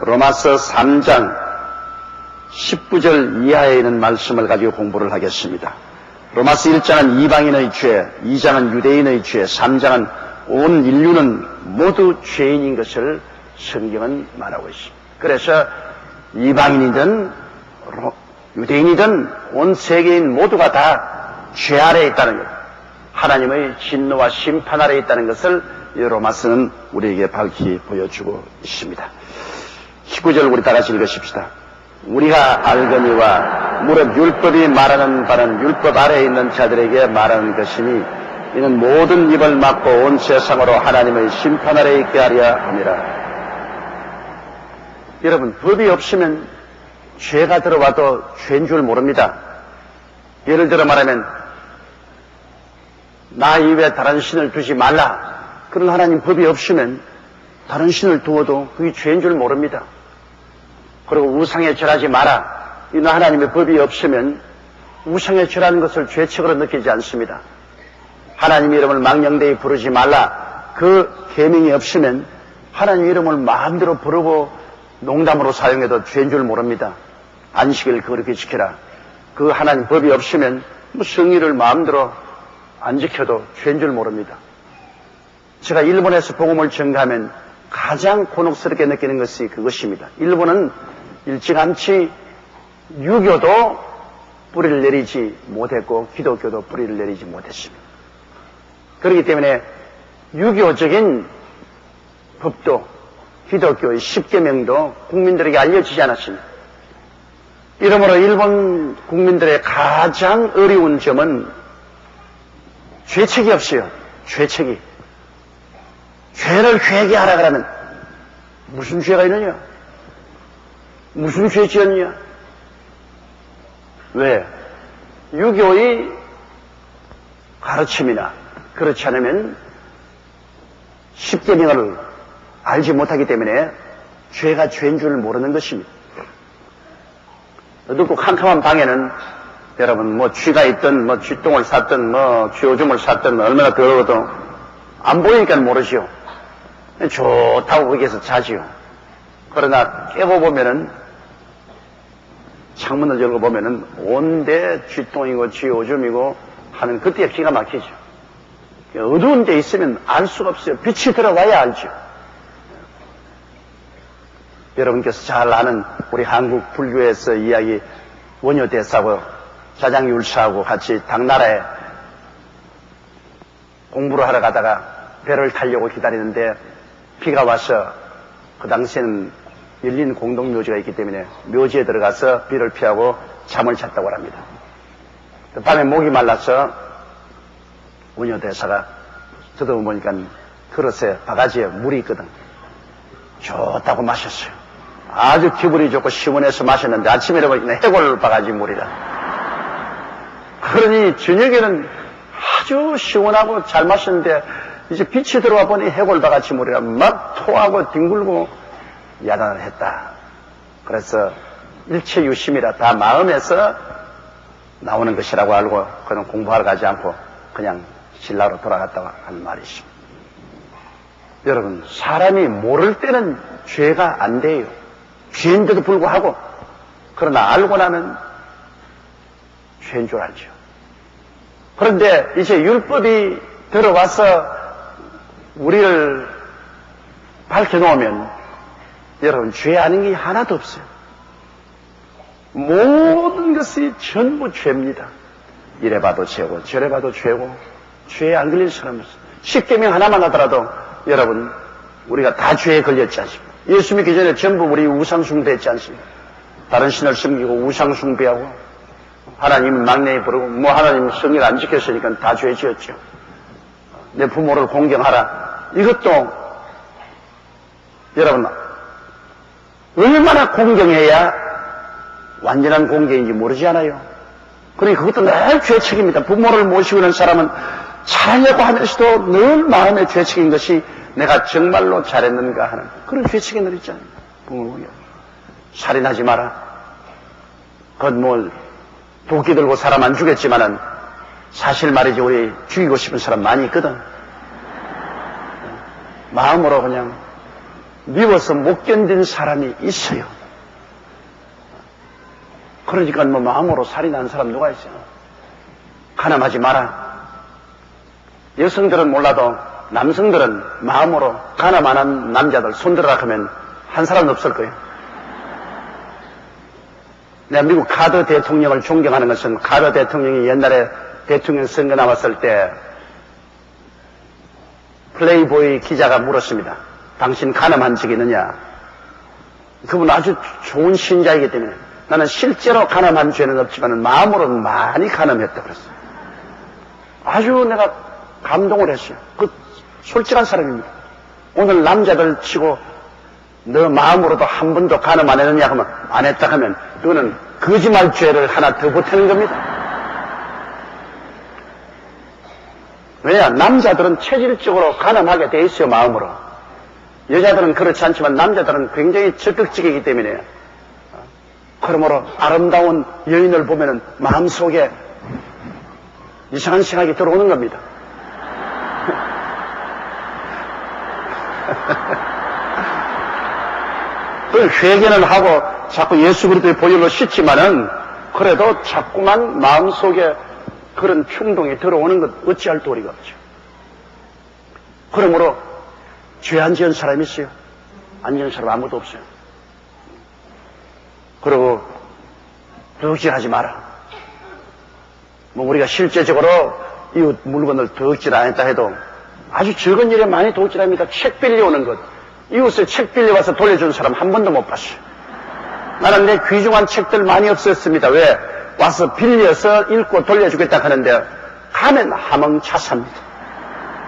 로마서 3장 19절 이하에 있는 말씀을 가지고 공부를 하겠습니다. 로마서 1장은 이방인의 죄, 2장은 유대인의 죄, 3장은 온 인류는 모두 죄인인 것을 성경은 말하고 있습니다. 그래서 이방인이든 유대인이든 온 세계인 모두가 다 죄 아래에 있다는 것, 하나님의 진노와 심판 아래에 있다는 것을 이 로마서는 우리에게 밝히 보여주고 있습니다. 19절 우리 다 같이 읽으십시다. 우리가 알거니와 무릇 율법이 말하는 바는 율법 아래에 있는 자들에게 말하는 것이니 이는 모든 입을 막고 온 세상으로 하나님의 심판 아래에 있게 하려 함이라. 여러분, 법이 없으면 죄가 들어와도 죄인 줄 모릅니다. 예를 들어 말하면 나 이외에 다른 신을 두지 말라. 그런 하나님 법이 없으면 다른 신을 두어도 그게 죄인 줄 모릅니다. 그리고 우상에 절하지 마라. 이런 하나님의 법이 없으면 우상에 절하는 것을 죄책으로 느끼지 않습니다. 하나님 이름을 망령되이 부르지 말라. 그 계명이 없으면 하나님 이름을 마음대로 부르고 농담으로 사용해도 죄인 줄 모릅니다. 안식일 그렇게 지켜라. 그 하나님 법이 없으면 성의를 마음대로 안 지켜도 죄인 줄 모릅니다. 제가 일본에서 복음을 전가하면 가장 곤혹스럽게 느끼는 것이 그것입니다. 일본은 일찌감치 유교도 뿌리를 내리지 못했고 기독교도 뿌리를 내리지 못했습니다. 그렇기 때문에 유교적인 법도 기독교의 10계명도 국민들에게 알려지지 않았습니다. 이러므로 일본 국민들의 가장 어려운 점은 죄책이 없어요. 죄책이. 죄를 회개하라 그러면 무슨 죄가 있느냐? 무슨 죄 지었냐? 왜? 유교의 가르침이나 그렇지 않으면 10계명을 알지 못하기 때문에 죄가 죄인 줄 모르는 것입니다. 어둡고 캄캄한 방에는 여러분 쥐가 있든 쥐똥을 쌌든 쥐오줌을 쌌든 얼마나 더러워도 안 보이니까 모르지요. 좋다고 거기에서 자지요. 그러나 깨고 보면은 창문을 열고 보면은 온데 쥐똥이고 쥐오줌이고 하는 그때가 기가 막히죠. 어두운 데 있으면 알 수가 없어요. 빛이 들어와야 알죠. 여러분께서 잘 아는 우리 한국 불교에서 이야기 원효대사하고 자장율사하고 같이 당나라에 공부를 하러 가다가 배를 타려고 기다리는데 비가 와서 그 당시에는 열린 공동묘지가 있기 때문에 묘지에 들어가서 비를 피하고 잠을 잤다고 합니다. 밤에 목이 말라서 원효대사가 들어보니까 그릇에 바가지에 물이 있거든. 좋다고 마셨어요. 아주 기분이 좋고 시원해서 마셨는데 아침에 일어나면 해골 바가지 물이라. 그러니 저녁에는 아주 시원하고 잘 마셨는데 이제 빛이 들어와 보니 해골 바가지 물이라 막 토하고 뒹굴고 야단을 했다. 그래서 일체유심이라 다 마음에서 나오는 것이라고 알고 그는 공부하러 가지 않고 그냥 신라로 돌아갔다고 하는 말이 있습니다. 여러분, 사람이 모를 때는 죄가 안 돼요. 죄인데도 불구하고. 그러나 알고 나면 죄인 줄 알죠. 그런데 이제 율법이 들어와서 우리를 밝혀놓으면 여러분 죄 아닌 게 하나도 없어요. 모든 것이 전부 죄입니다. 이래 봐도 죄고 저래 봐도 죄고 죄에 안 걸릴 사람은 없어요. 10계명 하나만 하더라도 여러분 우리가 다 죄에 걸렸지 않습니까? 예수 믿기 전에 전부 우리 우상숭배했지 않습니까? 다른 신을 섬기고 우상숭배하고 하나님 막내에 부르고 하나님 성의를 안 지켰으니까 다 죄 지었죠. 내 부모를 공경하라. 이것도 여러분 얼마나 공경해야 완전한 공경인지 모르지 않아요. 그러니 그것도 늘 죄책입니다. 부모를 모시고 있는 사람은 잘하려고 하면서도 늘 마음의 죄책인 것이 내가 정말로 잘했는가 하는 그런 죄책이 늘 있잖아요. 부모를 공경. 살인하지 마라. 그건 도끼 들고 사람 안 죽였지만은 사실 말이지 우리 죽이고 싶은 사람 많이 있거든. 마음으로 그냥 미워서 못 견딘 사람이 있어요. 그러니까 뭐 마음으로 살인한 사람 누가 있어요? 가늠하지 마라. 여성들은 몰라도 남성들은 마음으로 가늠하는 남자들 손들어라 하면 한 사람은 없을 거예요. 내가 미국 카더 대통령을 존경하는 것은 카더 대통령이 옛날에 대통령 선거 나왔을 때 플레이보이 기자가 물었습니다. 당신 가늠한 적이 있느냐? 그분 아주 좋은 신자이기 때문에 나는 실제로 가늠한 죄는 없지만 마음으로는 많이 가늠했다고 그랬어요. 아주 내가 감동을 했어요. 그 솔직한 사람입니다. 오늘 남자들 치고 너 마음으로도 한 번도 가늠 안 했느냐 하면 안 했다 하면 그거는 거짓말 죄를 하나 더 보태는 겁니다. 왜냐? 남자들은 체질적으로 가늠하게 돼 있어요, 마음으로. 여자들은 그렇지 않지만 남자들은 굉장히 적극적이기 때문에 그러므로 아름다운 여인을 보면은 마음속에 이상한 생각이 들어오는 겁니다. 그 회개는 하고 자꾸 예수 그리스도의 보혈로 씻지만은 그래도 자꾸만 마음속에 그런 충동이 들어오는 것 어찌할 도리가 없죠. 그러므로 죄 안 지은 사람이 있어요? 안 지은 사람 아무도 없어요. 그리고 덕질하지 마라. 뭐 우리가 실제적으로 이웃 물건을 덕질 안 했다 해도 아주 적은 일에 많이 덕질합니다. 책 빌려오는 것. 이웃에 책 빌려와서 돌려준 사람 한 번도 못 봤어요. 나는 내 귀중한 책들 많이 없었습니다. 왜? 와서 빌려서 읽고 돌려주겠다 하는데 가면 하멍차삽니다.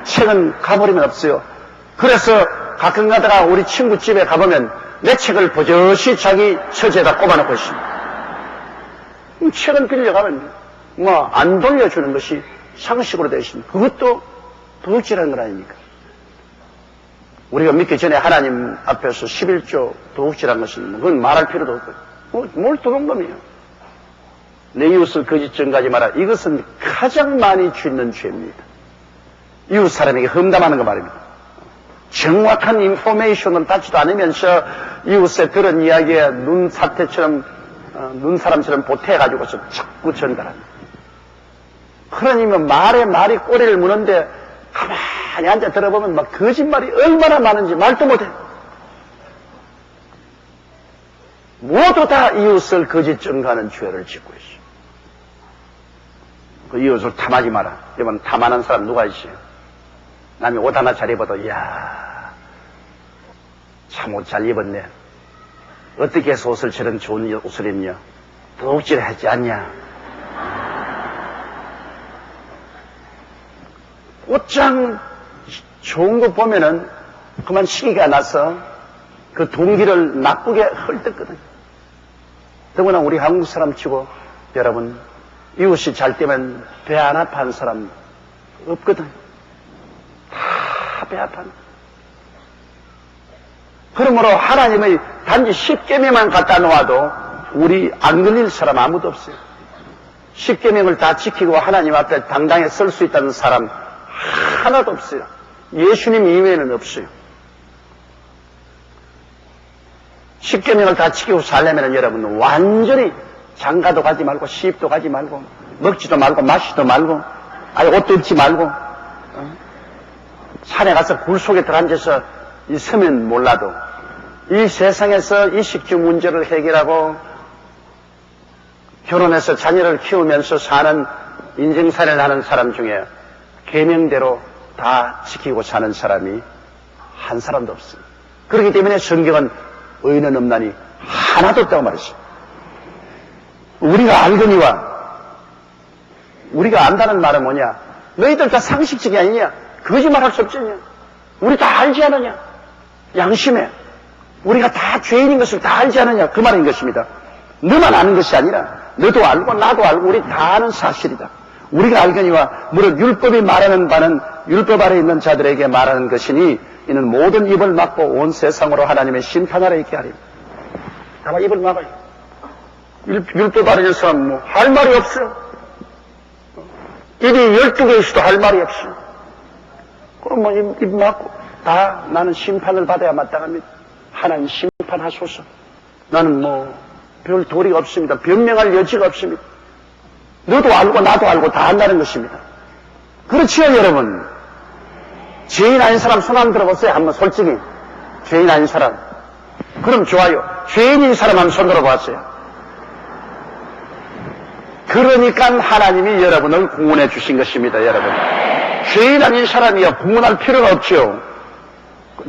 책은 가버리면 없어요. 그래서 가끔 가다가 우리 친구 집에 가보면 내 책을 버젓이 자기 처제에다 꼽아놓고 있습니다. 책은 빌려가면 뭐 안 돌려주는 것이 상식으로 되어 있습니다. 그것도 도둑질하는 건 아닙니까? 우리가 믿기 전에 하나님 앞에서 11조 도둑질한 것은 그건 말할 필요도 없고요. 뭘 도둑놈이에요? 내 이웃을 거짓 증거하지 마라. 이것은 가장 많이 짓는 죄입니다. 이웃 사람에게 험담하는 거 말입니다. 정확한 인포메이션을 받지도 않으면서 이웃에 들은 이야기에 눈사람처럼 보태가지고서 자꾸 전달합니다. 그러니면 말이 꼬리를 무는데 가만히 앉아 들어보면 막 거짓말이 얼마나 많은지 말도 못해. 모두 다 이웃을 거짓 증거하는 죄를 짓고 있어요. 그 이웃을 탐하지 마라. 여러분, 탐하는 사람 누가 있어요? 남이 옷 하나 잘 입어도 이야, 참 옷 잘 입었네. 어떻게 해서 옷을 저런 좋은 옷을 입냐? 도둑질 하지 않냐? 옷장 좋은 거 보면은 그만 시기가 나서 그 동기를 나쁘게 헐뜯거든요. 더구나 우리 한국 사람 치고 여러분, 이웃이 잘 때면 배 안 아파하는 사람 없거든. 다 배 아파합니다. 그러므로 하나님의 단지 10계명만 갖다 놓아도 우리 안 걸릴 사람 아무도 없어요. 10계명을 다 지키고 하나님 앞에 당당히 설 수 있다는 사람 하나도 없어요. 예수님 이외에는 없어요. 10계명을 다 지키고 살려면 여러분 완전히 장가도 가지 말고 시집도 가지 말고 먹지도 말고 마시지도 말고 아예 옷도 입지 말고 산에 가서 굴 속에 들어앉아서 있으면 몰라도 이 세상에서 이 식주 문제를 해결하고 결혼해서 자녀를 키우면서 사는 인생살이를 하는 사람 중에 계명대로 다 지키고 사는 사람이 한 사람도 없습니다. 그렇기 때문에 성경은 의인은 없나니 하나도 없다고 말했습니다. 우리가 알거니와 우리가 안다는 말은 뭐냐? 너희들 다 상식적이 아니냐? 거짓말할 수 없지 않냐? 우리 다 알지 않느냐? 양심에 우리가 다 죄인인 것을 다 알지 않느냐? 그 말인 것입니다. 너만 아는 것이 아니라 너도 알고 나도 알고 우리 다 아는 사실이다. 우리가 알거니와 물론 율법이 말하는 바는 율법 아래 있는 자들에게 말하는 것이니 이는 모든 입을 막고 온 세상으로 하나님의 심판 아래 있게 하리라. 다만 입을 막아요. 율법 아래 있는 사람은 뭐 할 말이 없어요. 입이 12개 있어도 할 말이 없어요. 그럼 뭐 입 막고 다 나는 심판을 받아야 마땅합니다. 하나님 심판하소서. 나는 별 도리가 없습니다. 변명할 여지가 없습니다. 너도 알고 나도 알고 다 안다는 것입니다. 그렇지요, 여러분? 죄인 아닌 사람 손 한번 들어보세요. 한번 솔직히. 죄인 아닌 사람. 그럼 좋아요. 죄인인 사람 한번 손 들어보세요. 그러니까 하나님이 여러분을 구원해 주신 것입니다, 여러분. 죄인 아닌 사람이야 구원할 필요가 없죠.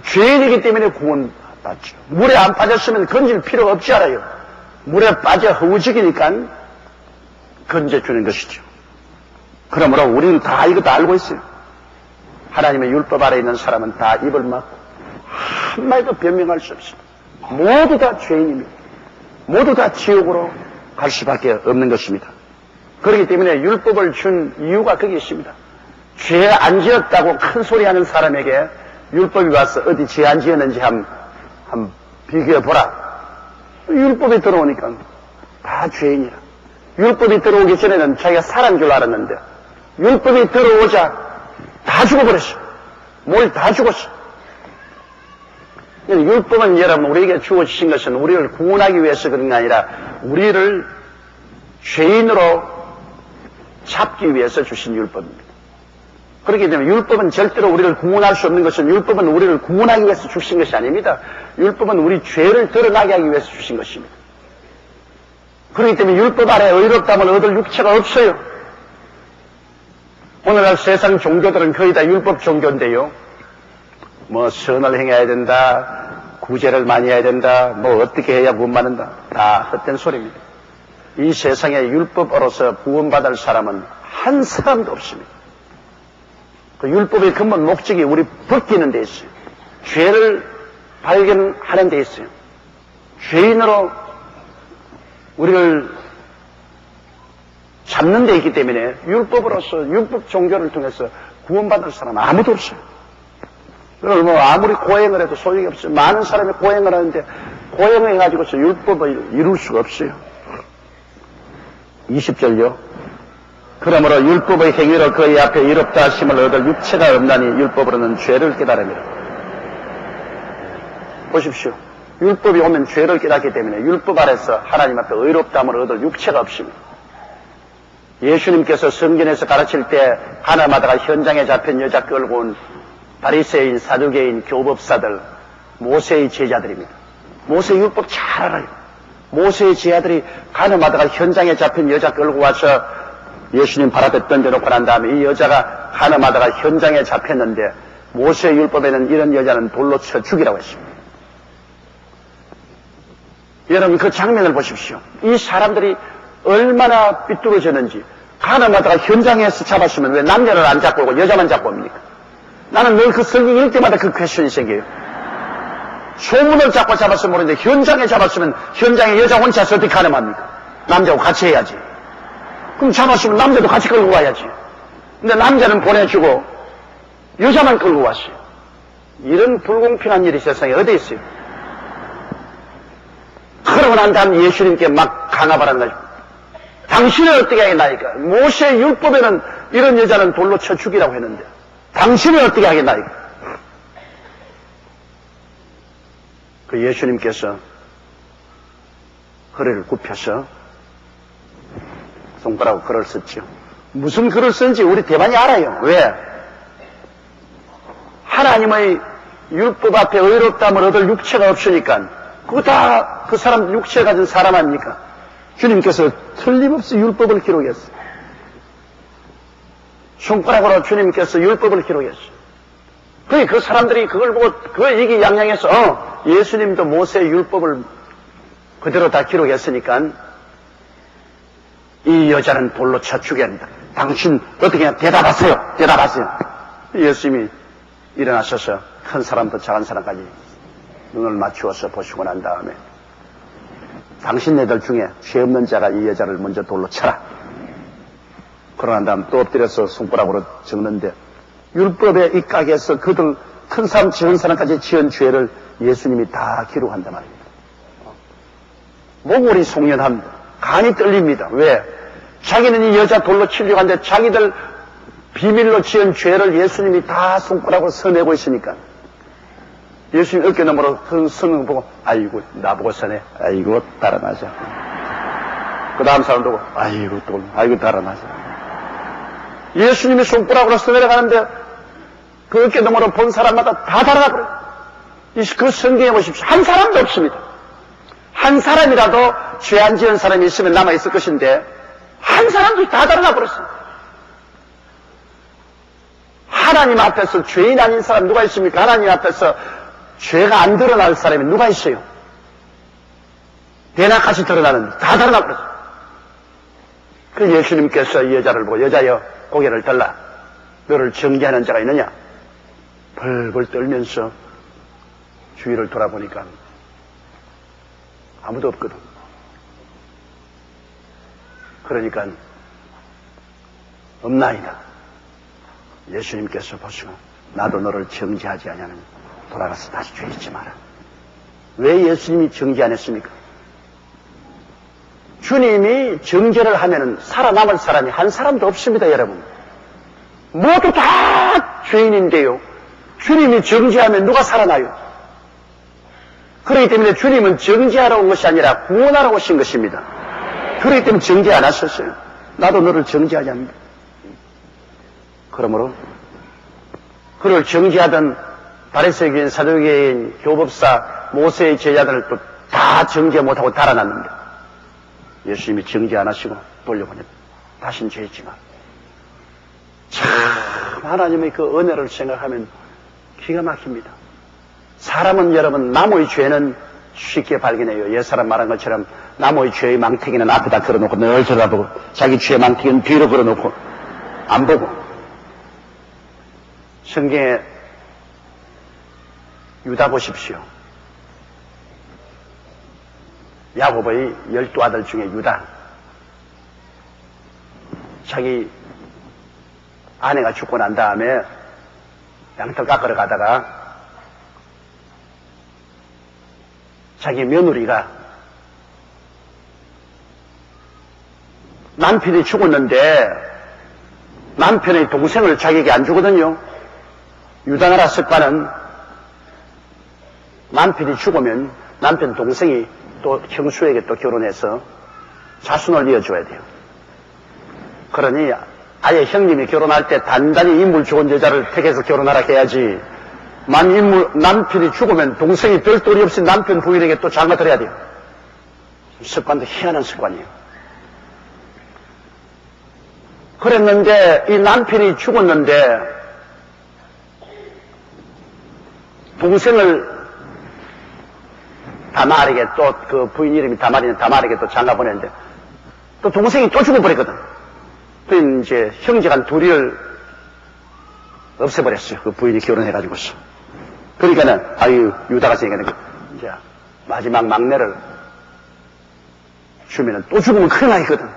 죄인이기 때문에 구원받죠. 물에 안 빠졌으면 건질 필요가 없지 않아요. 물에 빠져 허우적이니까 건져주는 것이죠. 그러므로 우리는 다 이것도 알고 있어요. 하나님의 율법 아래 있는 사람은 다 입을 막고 한마디도 변명할 수 없습니다. 모두 다 죄인입니다. 모두 다 지옥으로 갈 수밖에 없는 것입니다. 그렇기 때문에 율법을 준 이유가 거기 있습니다. 죄 안 지었다고 큰 소리 하는 사람에게 율법이 와서 어디 죄 안 지었는지 한번 비교해 보라. 율법이 들어오니까 다 죄인이라. 율법이 들어오기 전에는 자기가 살아난 줄 알았는데 율법이 들어오자 다 죽어버렸어. 뭘 다 죽었어. 율법은 여러분 우리에게 주어지신 것은 우리를 구원하기 위해서 그런 게 아니라 우리를 죄인으로 잡기 위해서 주신 율법입니다. 그렇기 때문에 율법은 절대로 우리를 구원할 수 없는 것은 율법은 우리를 구원하기 위해서 주신 것이 아닙니다. 율법은 우리 죄를 드러나게 하기 위해서 주신 것입니다. 그렇기 때문에 율법 아래 의롭다함을 얻을 육체가 없어요. 오늘날 세상 종교들은 거의 다 율법 종교인데요. 선을 행해야 된다, 구제를 많이 해야 된다, 어떻게 해야 구원 받는다. 다 헛된 소리입니다. 이 세상에 율법으로서 구원받을 사람은 한 사람도 없습니다. 그 율법의 근본 목적이 우리 벗기는 데 있어요. 죄를 발견하는 데 있어요. 죄인으로 우리를 잡는 데 있기 때문에 율법으로서 율법 종교를 통해서 구원받을 사람은 아무도 없어요. 그걸 아무리 고행을 해도 소용이 없어요. 많은 사람이 고행을 하는데 고행을 해가지고서 율법을 이룰 수가 없어요. 20절요. 그러므로 율법의 행위로 그의 앞에 이롭다 하심을 얻을 육체가 없나니 율법으로는 죄를 깨달음이라. 보십시오. 율법이 오면 죄를 깨닫기 때문에 율법 아래서 하나님 앞에 의롭다함을 얻을 육체가 없습니다. 예수님께서 성전에서 가르칠 때 하나마다가 현장에 잡힌 여자 끌고 온 바리새인, 사두개인, 교법사들, 모세의 제자들입니다. 모세 율법 잘 알아요. 모세의 제자들이 가나마다가 현장에 잡힌 여자 끌고 와서 예수님 발 앞에 던져놓고 난 다음에 이 여자가 가나마다가 현장에 잡혔는데 모세의 율법에는 이런 여자는 돌로 쳐 죽이라고 했습니다. 여러분 그 장면을 보십시오. 이 사람들이 얼마나 삐뚤어졌는지. 가나마다가 현장에서 잡았으면 왜 남자를 안 잡고 오고 여자만 잡고 옵니까? 나는 늘 그 설교 읽을 때마다 그 퀘스천이 생겨요. 소문을 잡았으면 모르는데 현장에 잡았으면 현장에 여자 혼자서 어떻게 가늠합니까? 남자하고 같이 해야지. 그럼 잡았으면 남자도 같이 끌고 와야지. 근데 남자는 보내주고 여자만 끌고 왔어요. 이런 불공평한 일이 세상에 어디 있어요? 그러고 난 다음 예수님께 막 강압하라는 거죠. 당신은 어떻게 하겠나이까? 모세의 율법에는 이런 여자는 돌로 쳐 죽이라고 했는데 당신은 어떻게 하겠나이까? 그 예수님께서 허리를 굽혀서 손가락으로 글을 썼죠. 무슨 글을 쓴지 우리 대반이 알아요. 왜? 하나님의 율법 앞에 의롭다함을 얻을 육체가 없으니까 그거 다 그 사람 육체 가진 사람 아닙니까? 주님께서 틀림없이 율법을 기록했어요. 손가락으로 주님께서 율법을 기록했어요. 그 사람들이 그걸 보고 그 얘기 양양해서 예수님도 모세의 율법을 그대로 다 기록했으니까 이 여자는 돌로 쳐 죽여야 한다. 당신 어떻게 해야 대답하세요. 대답하세요. 예수님이 일어나셔서 큰 사람부터 작은 사람까지 눈을 맞추어서 보시고 난 다음에 당신네들 중에 죄 없는 자가 이 여자를 먼저 돌로 쳐라. 그러고 난 다음 또 엎드려서 손가락으로 적는데 율법에 입각해서 그들 큰 사람 작은 사람까지 지은 죄를 예수님이 다 기록한단 말입니다. 목골이 송연합니다. 간이 떨립니다. 왜? 자기는 이 여자 돌로 치려고 하는데 자기들 비밀로 지은 죄를 예수님이 다 손가락으로 써내고 있으니까 예수님 어깨 너머로 서는 거 보고, 아이고, 나보고 서네. 아이고, 달아나자. 그 다음 사람 보고, 아이고, 또, 아이고, 달아나자. 예수님이 손가락으로 써내려가는데, 그 어깨 너머로 본 사람마다 다 달아나버려요. 그 성경에 보십시오. 한 사람도 없습니다. 한 사람이라도 죄 안 지은 사람이 있으면 남아있을 것인데, 한 사람도 다 달아나버렸어요. 하나님 앞에서 죄인 아닌 사람 누가 있습니까? 하나님 앞에서 죄가 안 드러날 사람이 누가 있어요? 대낮같이 드러나는데 다 달아나버렸어요. 그 예수님께서 이 여자를 보고, 여자여 고개를 들라. 너를 정죄하는 자가 있느냐? 벌벌 떨면서 주위를 돌아보니까 아무도 없거든. 그러니까 없나이다. 예수님께서 보시고, 나도 너를 정죄하지 아니하느니 돌아가서 다시 죄 짓지 마라. 왜 예수님이 정죄 안 했습니까? 주님이 정죄를 하면은 살아남을 사람이 한 사람도 없습니다, 여러분. 모두 다 죄인인데요. 주님이 정죄하면 누가 살아나요? 그렇기 때문에 주님은 정죄하러 온 것이 아니라 구원하러 오신 것입니다. 그렇기 때문에 정죄 안 하셨어요. 나도 너를 정죄하지 않는다. 그러므로 그를 정죄하던 바리새인인, 사두개인, 교법사, 모세의 제자들을 또 다 정죄 못하고 달아났는데 예수님이 정죄 안 하시고 돌려보내. 다신 죄 짓지 마. 참 하나님의 그 은혜를 생각하면 기가 막힙니다. 사람은 여러분, 나무의 죄는 쉽게 발견해요. 옛사람 말한 것처럼 나무의 죄의 망태기는 앞에다 걸어놓고 늘 쳐다보고, 자기 죄의 망태기는 뒤로 걸어놓고 안 보고. 성경에 유다 보십시오. 야곱의 12아들 중에 유다. 자기 아내가 죽고 난 다음에 양털 깎으러 가다가 자기 며느리가 남편이 죽었는데 남편의 동생을 자기에게 안 주거든요. 유다나라 습관은 남편이 죽으면 남편 동생이 또 형수에게 또 결혼해서 자손을 이어줘야 돼요. 그러니 아예 형님이 결혼할 때 단단히 인물 좋은 여자를 택해서 결혼하라 해야지, 남편이 죽으면 동생이 별도리 없이 남편 부인에게 또 장가들어야 돼요. 습관도 희한한 습관이에요. 그랬는데 이 남편이 죽었는데 동생을 다말에게, 또 그 부인 이름이 다말이는 다말에게 또 장가 보냈는데 또 동생이 또 죽어버렸거든. 그 이제 형제간 둘이를 없애버렸어요. 그 부인이 결혼해가지고서. 그러니까는 아유, 유다가 생각하는 이제 마지막 막내를 주면은 또 죽으면 큰일 나겠거든.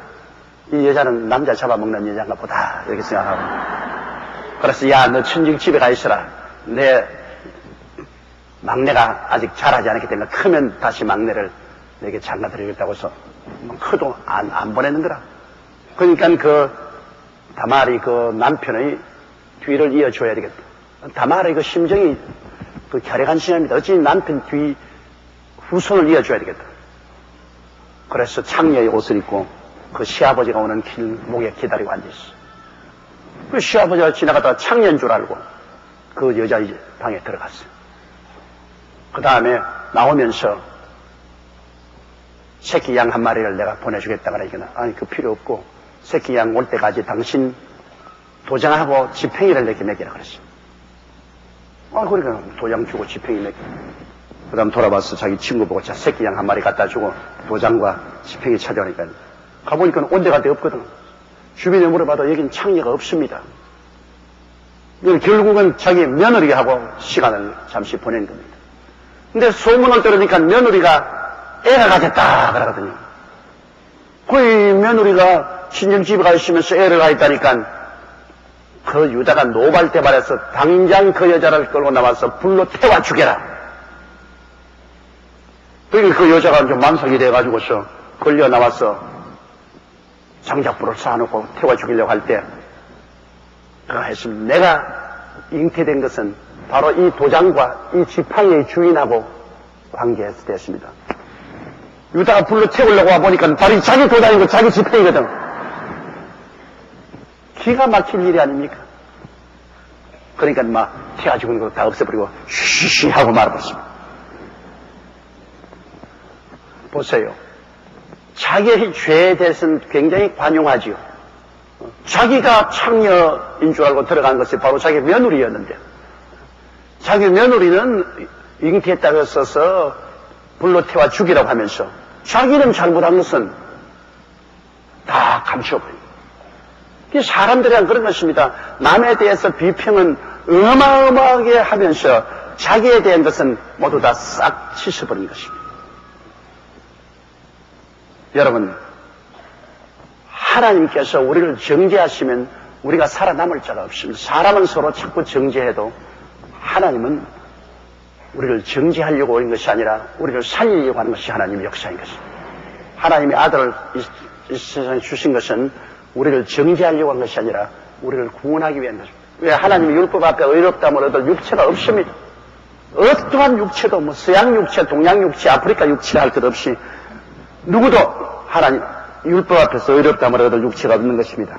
이 여자는 남자 잡아먹는 여자인가 보다 이렇게 생각하고, 그래서 야, 너 친정 집에 가 있어라. 내 막내가 아직 자라지 않았기 때문에 크면 다시 막내를 내게 장가드리겠다고 해서 커도 안 보내는 거라. 그러니까 그 다말이 그 남편의 뒤를 이어줘야 되겠다. 다말의 그 심정이 그 혈액한 심정입니다. 어찌 남편 뒤 후손을 이어줘야 되겠다. 그래서 창녀의 옷을 입고 그 시아버지가 오는 길목에 기다리고 앉아있어. 그 시아버지가 지나가다가 창녀인 줄 알고 그 여자의 방에 들어갔어요. 그 다음에 나오면서 새끼 양 한 마리를 내가 보내주겠다 그러니까, 아니 그 필요 없고 새끼 양 올 때까지 당신 도장하고 지팽이를 내게 매기라 그랬어요. 그러니까 도장 주고 지팽이 매기. 그 다음 돌아봐서 자기 친구 보고 자 새끼 양 한 마리 갖다 주고 도장과 지팽이 찾아오니까 가보니까 온 데가 데 없거든. 주변에 물어봐도 여긴 창녀가 없습니다. 결국은 자기 며느리하고 시간을 잠시 보낸 겁니다. 근데 소문을 들으니까 며느리가 애가 가졌다 그러거든요. 그 며느리가 친정집에 가 있으면서 애를 가 있다니까 그 유다가 노발대발해서 당장 그 여자를 끌고 나와서 불로 태워 죽여라. 그러니까 그 여자가 좀 만석이 돼가지고서 걸려 나와서 장작불을 쌓아놓고 태워 죽이려고 할 때 그가 했으면 내가 잉태된 것은 바로 이 도장과 이 지팡이의 주인하고 관계에서 됐습니다. 유다가 불로 태우려고 와보니까 바로 자기 도장이고 자기 지팡이거든. 기가 막힐 일이 아닙니까? 그러니까 막 태아 죽은 거 다 없애버리고 쉬쉬 하고 말아봤습니다. 보세요. 자기의 죄에 대해서는 굉장히 관용하지요. 자기가 창녀인 줄 알고 들어간 것이 바로 자기 며느리였는데, 자기 며느리는 잉태했다고 써서 불로 태워 죽이라고 하면서 자기는 잘못한 것은 다 감춰버립니다. 사람들이란 그런 것입니다. 남에 대해서 비평은 어마어마하게 하면서 자기에 대한 것은 모두 다 싹 씻어버린 것입니다. 여러분, 하나님께서 우리를 정죄하시면 우리가 살아남을 자가 없습니다. 사람은 서로 자꾸 정죄해도 하나님은 우리를 정죄하려고 오는 것이 아니라 우리를 살리려고 하는 것이 하나님의 역사인 것입니다. 하나님의 아들을 이 세상에 주신 것은 우리를 정죄하려고 하는 것이 아니라 우리를 구원하기 위한 것입니다. 왜? 하나님의 율법 앞에 의롭다함을 얻을 육체가 없습니다. 어떠한 육체도 서양 육체, 동양 육체, 아프리카 육체라 할 것 없이 누구도 하나님 율법 앞에서 의롭다함을 얻을 육체가 없는 것입니다.